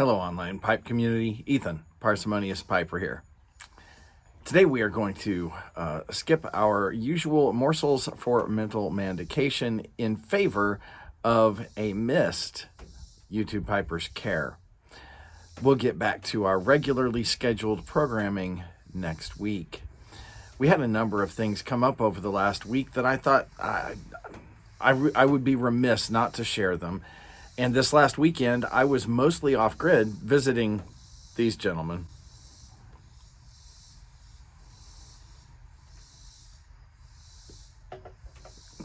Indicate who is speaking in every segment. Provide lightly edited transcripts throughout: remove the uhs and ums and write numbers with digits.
Speaker 1: Hello, online pipe community. Ethan, Parsimonious Piper here. Today we are going to skip our usual morsels for mental mandication in favor of a missed YouTube Piper's Care. We'll get back to our regularly scheduled programming next week. We had a number of things come up over the last week that I thought I would be remiss not to share them. And this last weekend, I was mostly off-grid visiting these gentlemen.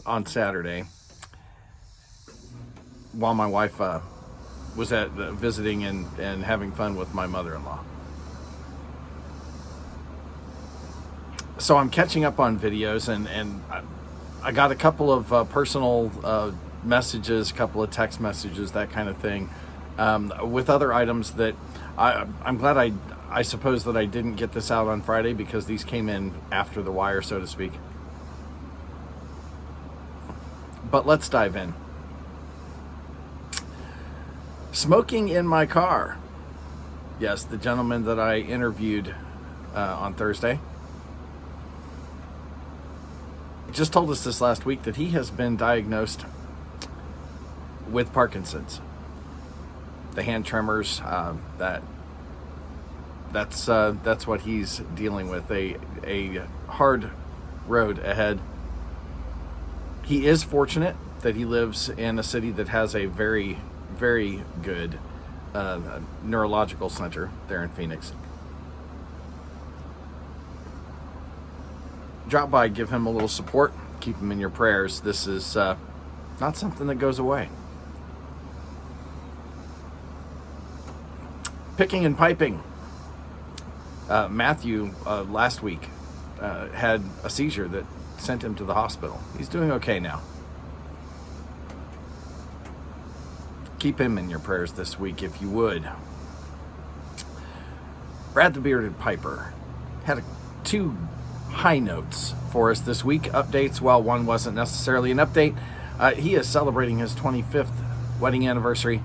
Speaker 1: On Saturday, while my wife was at visiting and having fun with my mother-in-law. So I'm catching up on videos, and I got a couple of personal messages, a couple of text messages, that kind of thing, with other items that I'm glad I suppose that I didn't get this out on Friday, because these came in after the wire, so to speak. But let's dive in. Smoking in my car. Yes, the gentleman that I interviewed on Thursday just told us this last week that he has been diagnosed with Parkinson's. The hand tremors, that's what he's dealing with. A hard road ahead. He is fortunate that he lives in a city that has a very, very good neurological center there in Phoenix. Drop by, give him a little support, keep him in your prayers. This is not something that goes away. Picking and piping. Matthew last week had a seizure that sent him to the hospital. He's doing okay now. Keep him in your prayers this week, if you would. Brad the Bearded Piper had two high notes for us this week. Updates, well, one wasn't necessarily an update. He is celebrating his 25th wedding anniversary.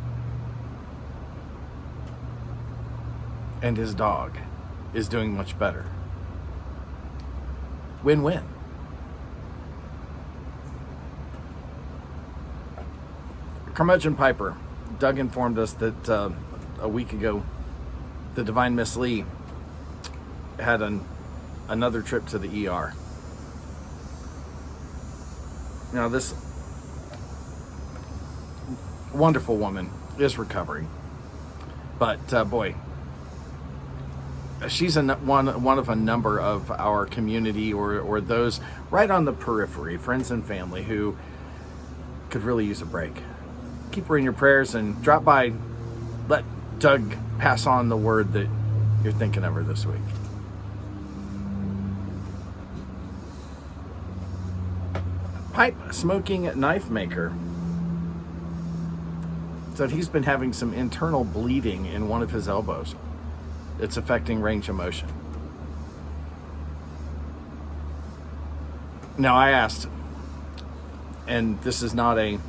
Speaker 1: And his dog is doing much better. Win-win. Curmudgeon Piper. Doug informed us that a week ago, the Divine Miss Lee had another trip to the ER. Now, this wonderful woman is recovering, but boy, she's one of a number of our community or those right on the periphery, friends and family, who could really use a break. Keep her in your prayers and drop by. Let Doug pass on the word that you're thinking of her this week. Pipe smoking knife maker said he's been having some internal bleeding in one of his elbows. It's affecting range of motion. Now, I asked, and this is not a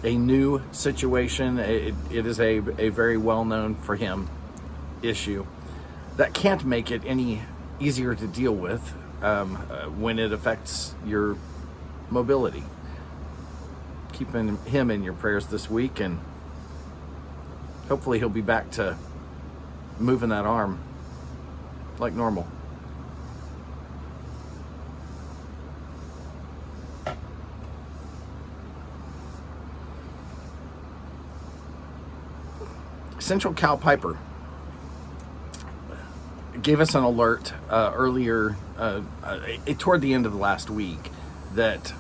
Speaker 1: new situation. It is a very well-known for him issue that can't make it any easier to deal with when it affects your mobility. Keep him in your prayers this week, and hopefully he'll be back to moving that arm like normal. Central Cal Piper gave us an alert earlier, toward the end of the last week, that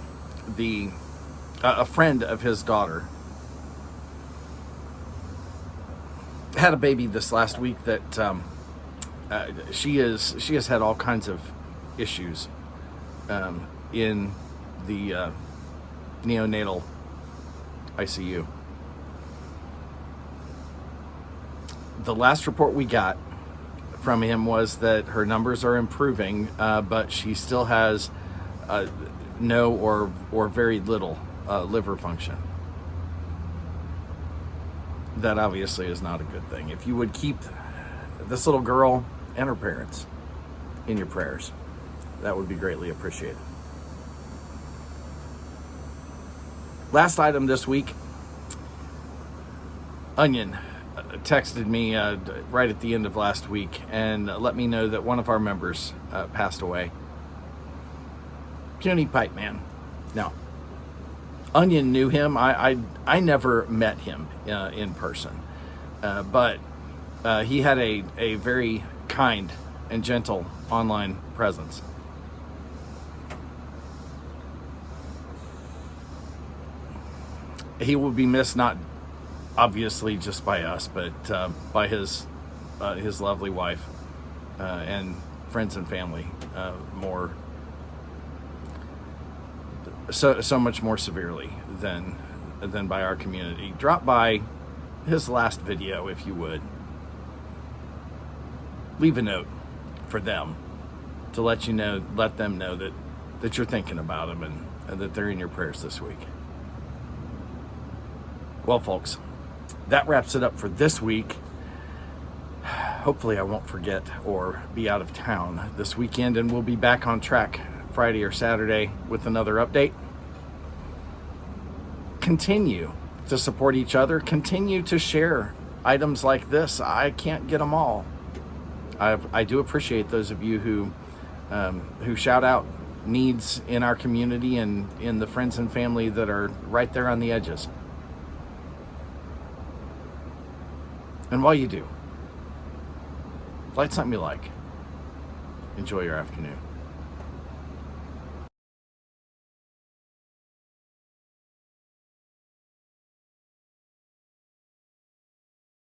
Speaker 1: a friend of his daughter had a baby this last week that she has had all kinds of issues in the neonatal ICU. The last report we got from him was that her numbers are improving, but she still has no or very little liver function. that obviously is not a good thing. If you would keep this little girl and her parents in your prayers, that would be greatly appreciated. Last item this week, Onion texted me right at the end of last week and let me know that one of our members passed away. Puny Pipe Man. Now, Onion knew him. I never met him in person, but he had a very kind and gentle online presence. He will be missed, not obviously just by us, but by his lovely wife and friends and family, so much more severely than by our community. Drop by his last video if you would. Leave a note for them to let them know that you're thinking about them and that they're in your prayers this week. Well, folks, that wraps it up for this week. Hopefully I won't forget or be out of town this weekend, and we'll be back on track Friday or Saturday with another update. Continue to support each other. Continue to share items like this. I can't get them all. I do appreciate those of you who shout out needs in our community and in the friends and family that are right there on the edges. And while you do, light something you like. Enjoy your afternoon.